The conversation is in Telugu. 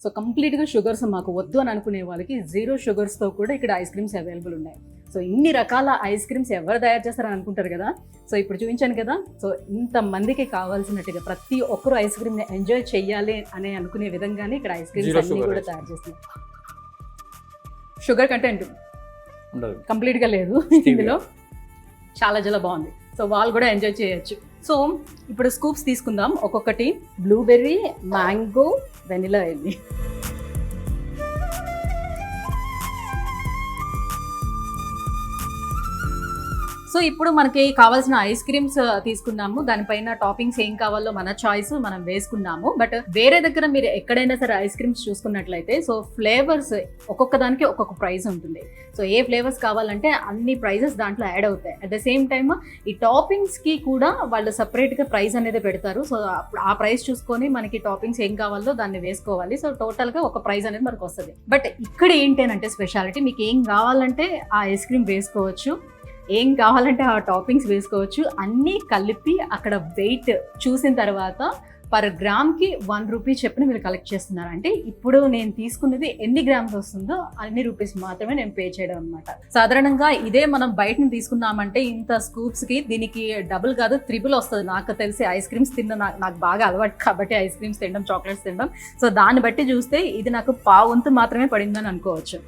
సో కంప్లీట్గా షుగర్స్ మాకు వద్దు అని అనుకునే వాళ్ళకి 0 షుగర్స్తో కూడా ఇక్కడ ఐస్ క్రీమ్స్ అవైలబుల్ ఉన్నాయి. సో ఇన్ని రకాల ఐస్ క్రీమ్స్ ఎవరు తయారు చేస్తారని అనుకుంటారు కదా. సో ఇప్పుడు చూపించాను కదా. సో ఇంతమందికి కావాల్సినట్టుగా ప్రతి ఒక్కరు ఐస్ క్రీమ్ని ఎంజాయ్ చేయాలి అని అనుకునే విధంగానే ఇక్కడ ఐస్ క్రీమ్స్ అన్ని కూడా తయారు చేస్తున్నారు. షుగర్ కంటెంట్ కంప్లీట్గా లేదు ఇందులో. చాలా చాలా బాగుంది. సో వాళ్ళు కూడా ఎంజాయ్ చేయొచ్చు. సో ఇప్పుడు స్కూప్స్ తీసుకుందాం ఒక్కొక్కటి. బ్లూబెర్రీ, మ్యాంగో, వెనిలా ఇది. సో ఇప్పుడు మనకి కావాల్సిన ఐస్ క్రీమ్స్ తీసుకున్నాము. దానిపైన టాపింగ్స్ ఏం కావాలో మన చాయిస్ మనం వేసుకున్నాము. బట్ వేరే దగ్గర మీరు ఎక్కడైనా సరే ఐస్ క్రీమ్స్ చూసుకున్నట్లయితే సో ఫ్లేవర్స్ ఒక్కొక్క దానికి ఒక్కొక్క ప్రైస్ ఉంటుంది. సో ఏ ఫ్లేవర్స్ కావాలంటే అన్ని ప్రైజెస్ దాంట్లో యాడ్ అవుతాయి. అట్ ద సేమ్ టైమ్ ఈ టాపింగ్స్కి కూడా వాళ్ళు సపరేట్గా ప్రైస్ అనేది పెడతారు. సో ఆ ప్రైస్ చూసుకొని మనకి టాపింగ్స్ ఏం కావాలో దాన్ని వేసుకోవాలి. సో టోటల్గా ఒక ప్రైస్ అనేది మనకు వస్తుంది. బట్ ఇక్కడ ఏంటంటే స్పెషాలిటీ, మీకు ఏం కావాలంటే ఆ ఐస్ క్రీమ్ వేసుకోవచ్చు, ఏం కావాలంటే ఆ టాపింగ్స్ వేసుకోవచ్చు. అన్నీ కలిపి అక్కడ వెయిట్ చూసిన తర్వాత పర్ గ్రామ్కి 1 రూపీ చెప్పిన మీరు కలెక్ట్ చేస్తున్నారు. అంటే ఇప్పుడు నేను తీసుకున్నది ఎన్ని గ్రామ్స్ వస్తుందో అన్ని రూపీస్ మాత్రమే నేను పే చేయడం అనమాట. సాధారణంగా ఇదే మనం బయట నుంచి తీసుకున్నామంటే ఇంత స్కూప్స్కి దీనికి డబుల్ కాదు 3 వస్తుంది. నాకు తెలిసి ఐస్ క్రీమ్స్ నాకు బాగా అలవాటు కాబట్టి ఐస్ క్రీమ్స్ తినడం, చాక్లెట్స్ తినడం. సో దాన్ని బట్టి చూస్తే ఇది నాకు పావంతు మాత్రమే పడిందని అనుకోవచ్చు.